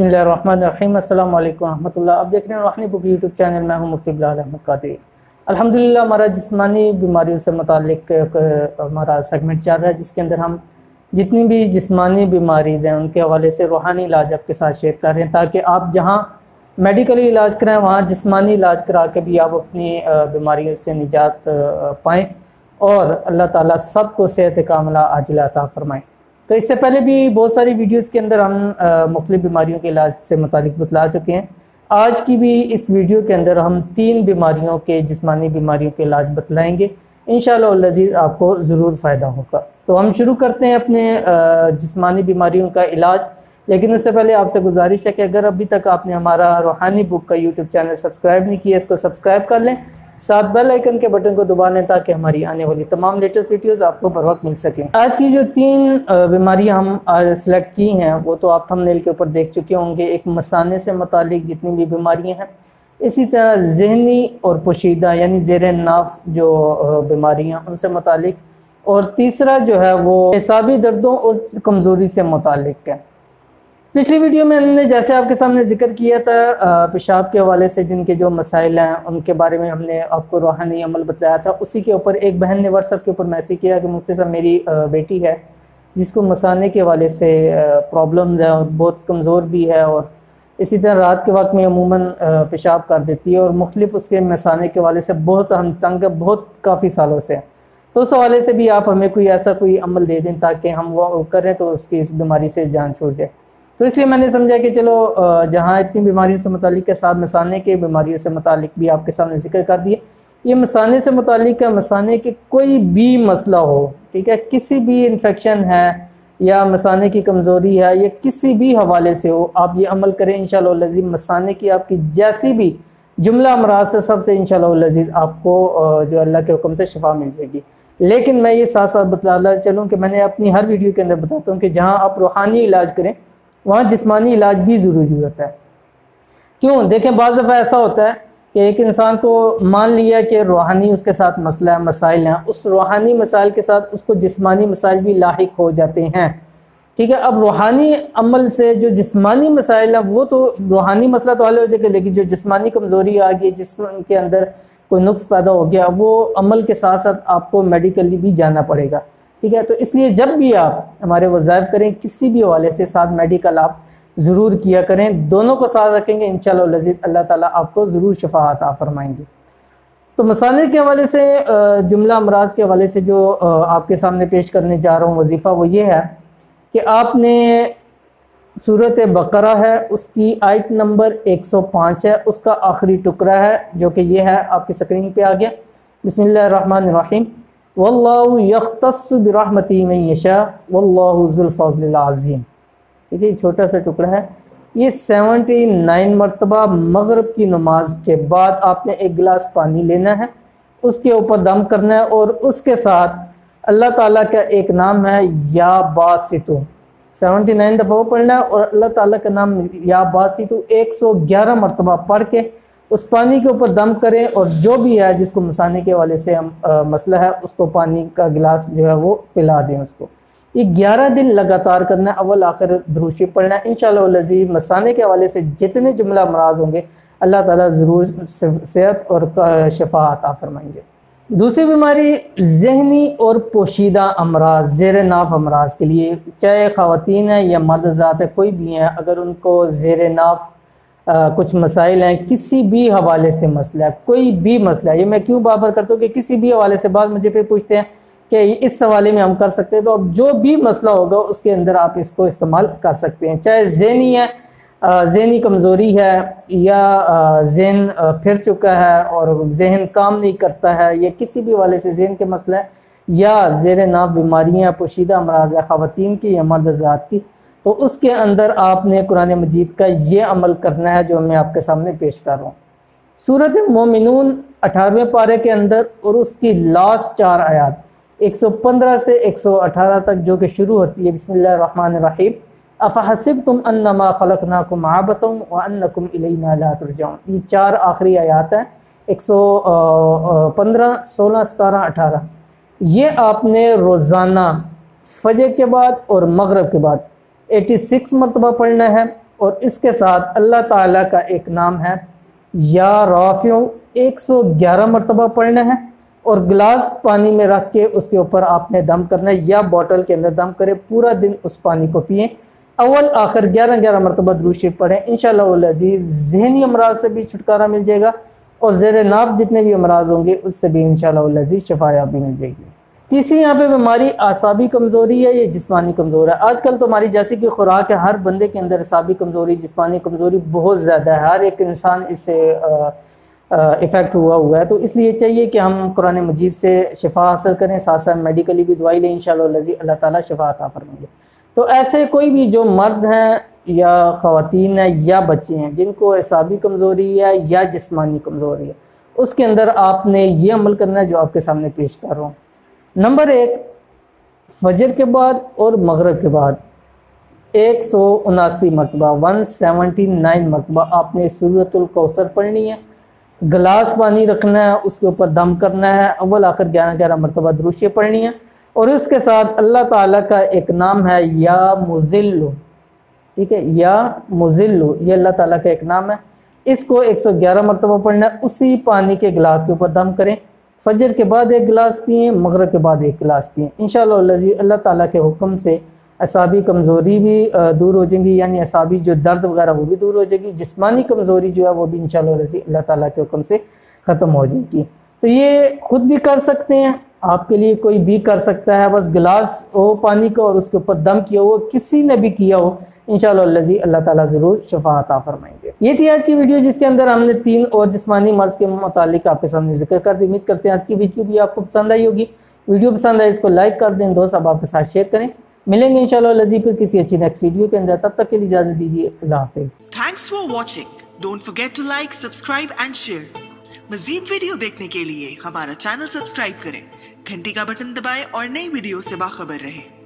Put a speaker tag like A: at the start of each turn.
A: बिस्मिल्लाहिर्रहमानिर्रहीम। अस्सलाम वालेकुम रहमतुल्लाह। आप देख रहे हैं रूहानी बुक यूट्यूब चैनल। मैं हूं मुफ्ती बिलाल अहमद कादरी। अल्हम्दुलिल्लाह हमारा जिस्मानी बीमारियों से मुतालिक हमारा सेगमेंट चल रहा है, जिसके अंदर हम जितनी भी जिस्मानी बीमारीज़ हैं उनके हवाले से रूहानी इलाज आपके साथ शेयर कर रहे हैं, ताकि आप जहां मेडिकली इलाज कराएं वहाँ जिस्मानी इलाज करा के भी आप अपनी बीमारियों से निजात पाएँ और अल्लाह ताला सबको सेहत कामिला आजिला अता फरमाएँ। तो इससे पहले भी बहुत सारी वीडियोस के अंदर हम मुख्तलिफ बीमारियों के इलाज से मुतालिक बतला चुके हैं। आज की भी इस वीडियो के अंदर हम 3 बीमारियों के जिस्मानी बीमारियों के इलाज बतलाएंगे। इंशाअल्लाह लजीज़ आपको ज़रूर फ़ायदा होगा। तो हम शुरू करते हैं अपने जिस्मानी बीमारियों का इलाज। लेकिन उससे पहले आपसे गुजारिश है कि अगर अभी तक आपने हमारा रूहानी बुक का यूट्यूब चैनल सब्सक्राइब नहीं किया, इसको सब्सक्राइब कर लें, साथ बेल आइकन के बटन को दबा लें ताकि हमारी आने वाली तमाम लेटेस्ट वीडियोस आपको बर वक्त मिल सकें। आज की जो 3 बीमारियां हम आज सेलेक्ट की हैं वो तो आप थंबनेल के ऊपर देख चुके होंगे। एक मसाने से मुतालिक जितनी भी बीमारियां हैं, इसी तरह जहनी और पोशीदा यानी ज़ेर नाफ जो बीमारियाँ उनसे मुतालिक, और तीसरा जो है वो एसाबी दर्दों और कमज़ोरी से मुतालिक है। पिछली वीडियो में हमने जैसे आपके सामने जिक्र किया था पेशाब के हवाले से जिनके जो मसाइल हैं उनके बारे में हमने आपको रूहानी अमल बतलाया था। उसी के ऊपर एक बहन ने व्हाट्सएप के ऊपर मैसेज किया कि मुफ्ती साहब मेरी बेटी है जिसको मसाने के हवाले से प्रॉब्लम्स है और बहुत कमज़ोर भी है, और इसी तरह रात के वक्त में अमूमन पेशाब कर देती है और मुख्तलिफ उसके मसाने के हवाले से बहुत हम तंग बहुत काफ़ी सालों से। तो उस हवाले से भी आप हमें कोई ऐसा कोई अमल दे दें ताकि हम वो करें तो उसकी इस बीमारी से जान छूट जाए। तो इसलिए मैंने समझा कि चलो जहाँ इतनी बीमारियों से मुतालिक के साथ मसाने के बीमारियों से मुतालिक भी आपके सामने जिक्र कर दिए। ये मसाने से मुतालिक है, मसाने के कोई भी मसला हो, ठीक है, किसी भी इन्फेक्शन है या मसाने की कमज़ोरी है या किसी भी हवाले से हो, आप ये अमल करें इंशाअल्लाह लजीज़। मसाने की आपकी जैसी भी जुमला अमराज से सबसे इंशाअल्लाह लजीज़ आपको जो अल्लाह के हुक्म से शिफा मिल जाएगी। लेकिन मैं ये साथ साथ बता चलूँ कि मैंने अपनी हर वीडियो के अंदर बताता हूँ कि जहाँ आप रूहानी इलाज करें वहाँ जिस्मानी इलाज भी ज़रूरी होता है। क्यों? देखें, बाज़ दफ़ा ऐसा होता है कि एक इंसान को मान लिया कि रूहानी उसके साथ मसला है, मसाइल हैं, उस रूहानी मसाइल के साथ उसको जिस्मानी मसाइल भी लाहिक हो जाते हैं, ठीक है। अब रूहानी अमल से जो जिस्मानी मसाइल हैं वो तो रूहानी मसला तो हल हो जाएगा, लेकिन जो जिस्मानी कमज़ोरी आ गई, जिस्म के अंदर कोई नुक्स पैदा हो गया, वो अमल के साथ साथ आपको मेडिकली भी जाना पड़ेगा, ठीक है। तो इसलिए जब भी आप हमारे वज़ाइफ करें किसी भी हवाले से साथ मेडिकल आप ज़रूर किया करें। दोनों को साथ रखेंगे इंशाअल्लाह लजीज़ अल्लाह ताला आपको ज़रूर शफा अता फरमाएंगे। तो मसाने के हवाले से जुमला अमराज के हवाले से जो आपके सामने पेश करने जा रहा हूँ वजीफ़ा वो ये है कि आपने सूरत बकरा है उसकी आयत नंबर 105 है, उसका आखिरी टुकड़ा है जो कि ये है, आपकी स्क्रीन पे आ गया। बिस्मिल्लाहिर्रहमानिर्रहीम। वल्लाहु यख्तस्सु बिरहमतिही मन यशा वल्लाहु ज़ुल फ़ज़्लिल अज़ीम। ठीक है, छोटा सा टुकड़ा है। ये 79 मरतबा मगरिब की नमाज के बाद आपने एक गिलास पानी लेना है, उसके ऊपर दम करना है और उसके साथ अल्लाह ताला का एक नाम है या बासितु, 79 दफ़ा वो पढ़ना है और अल्लाह ताला का नाम या बासितु 111 मरतबा पढ़ के उस पानी के ऊपर दम करें और जो भी है जिसको मसाने के वाले से मसला है उसको पानी का गिलास जो है वो पिला दें उसको। ये 11 दिन लगातार करना है, अव्वल आखिर दुरूद शरीफ पढ़ना है। इंशाअल्लाह लजीज़ मसाने के हवाले से जितने जुमला अमराज होंगे अल्लाह ताला ज़रूर सेहत और शफा अता फरमाएंगे। दूसरी बीमारी जहनी और पोशीदा अमराज, ज़ेर नाफ अमराज के लिए, चाहे ख़वातीन है या मर्द ज़ात है, कोई भी हैं, अगर उनको ज़ेर नाफ कुछ मसाइल हैं, किसी भी हवाले से मसला है, कोई भी मसला है, ये मैं क्यों बार करता हूँ कि किसी भी हवाले से, बाद मुझे फिर पूछते हैं कि इस हवाले में हम कर सकते हैं, तो अब जो भी मसला होगा उसके अंदर आप इसको इस्तेमाल कर सकते हैं। चाहे ज़हनी है, ज़हनी कमज़ोरी है, या ज़हन फिर चुका है और जहन काम नहीं करता है, या किसी भी हवाले से जहन के मसला है, या ज़ेर नाफ बीमारियाँ पोशीदा अमराज है ख़वातीन की या मर्द ज़ात की, तो उसके अंदर आपने कुरान मजीद का ये अमल करना है जो मैं आपके सामने पेश कर रहा हूँ। सूरत मोमिनून 18वें पारे के अंदर और उसकी लास्ट 4 आयात 115 से 118 तक जो कि शुरू होती है बिस्मिल्लाहिर्रहमानिर्रहीम। अफ़हसिबतुम अन्नमा खलक़नाकुम आबतन व अन्नकुम इलैना ला तुरजऊन। ये 4 आखिरी आयात हैं, 115, 16, 17, 18। ये आपने रोज़ाना फजर के बाद और मगरिब के बाद 86 मरतबा पढ़ना है اور اس کے ساتھ اللہ تعالیٰ کا ایک نام ہے یا رافع 111 مرتبہ پڑھنا ہے، اور گلاس پانی میں رکھ کے اس کے اوپر آپ نے دم کرنا ہے یا بوٹل کے اندر دم کرے، پورا دن اس پانی کو پئیں، اول آخر 11 مرتبہ درود شریف پڑھیں، انشاءاللہ العزیز ذہنی امراض سے بھی چھٹکارا مل جائے گا، اور زیر ناف جتنے بھی امراض ہوں گے اس سے بھی انشاءاللہ العزیز شفا یابی مل جائے گی۔ تیسری یہاں پہ بیماری اعصابی کمزوری ہے یا جسمانی کمزور ہے۔ آج کل تو ہماری جیسی کی خوراک ہے، ہر بندے کے اندر اعصابی کمزوری، جسمانی کمزوری بہت زیادہ ہے، ہر ایک انسان اس سے افیکٹ ہوا ہے، تو اس لیے چاہیے کہ ہم قرآن مجید سے شفا حاصل کریں، ساتھ ساتھ میڈیکلی بھی دوائی لیں، انشاءاللہ العزیز اللہ تعالیٰ شفا عطا فرمائیں گے۔ تو ایسے کوئی بھی جو مرد ہیں یا خواتین ہیں یا بچے ہیں جن کو اعصابی کمزوری ہے یا جسمانی کمزوری ہے، اس کے اندر آپ نے یہ عمل کرنا ہے جو آپ کے سامنے پیش کر رہا ہوں۔ نمبر 1، فجر کے بعد اور مغرب کے بعد 179 مرتبہ 179 مرتبہ آپ نے سورۃ الکوثر پڑھنی ہے، گلاس پانی رکھنا ہے، اس کے اوپر دم کرنا ہے، اول آخر 11 مرتبہ درود شریف پڑھنی ہے، اور اس کے ساتھ اللہ تعالیٰ کا ایک نام ہے یا مذل، ٹھیک ہے، یا مذل، یہ اللہ تعالیٰ کا ایک نام ہے، اس کو 111 مرتبہ پڑھنا ہے، اسی پانی کے گلاس کے اوپر دم کریں، فجر کے بعد ایک گلاس پئیں، مغرب کے بعد ایک گلاس پئیں، انشاءاللہ العزیز اللہ تعالیٰ کے حکم سے اعصابی کمزوری بھی دور ہو جائیں گی، یعنی اعصابی جو درد وغیرہ وہ بھی دور ہو جائے گی، جسمانی کمزوری جو ہے وہ بھی انشاءاللہ العزیز اللہ تعالیٰ کے حکم سے ختم ہو جائے گی۔ تو یہ خود بھی کر سکتے ہیں، آپ کے لیے کوئی بھی کر سکتا ہے، بس گلاس ہو پانی کا اور اس کے اوپر دم کیا ہو، کسی نے بھی کیا ہو، انشاءاللہ العزیز اللہ تعالیٰ ضرور شفا عطا فرمائیں گے۔ یہ تھی آج کی ویڈیو جس کے اندر ہم نے 3 اور جسمانی مرض کے متعلق آپ کے سامنے ذکر کر دی۔ امید کرتے ہیں آج کی ویڈیو بھی آپ کو پسند آئی ہوگی۔ ویڈیو پسند آئی اس کو لائک کر دیں، دوست احباب کے ساتھ شیئر کریں۔ ملیں گے انشاءاللہ العزیز پھر کسی اچھی نیکسٹ ویڈیو کے اندر، تب تک کے لیے اجازت دیجیے، اللہ حافظ۔
B: Thanks for watching, don't forget to like, subscribe and share. مزید ویڈیو دیکھنے کے لیے ہمارا چینل سبسکرائب کریں، گھنٹی کا بٹن دبائیں اور نئی ویڈیو سے باخبر رہیں۔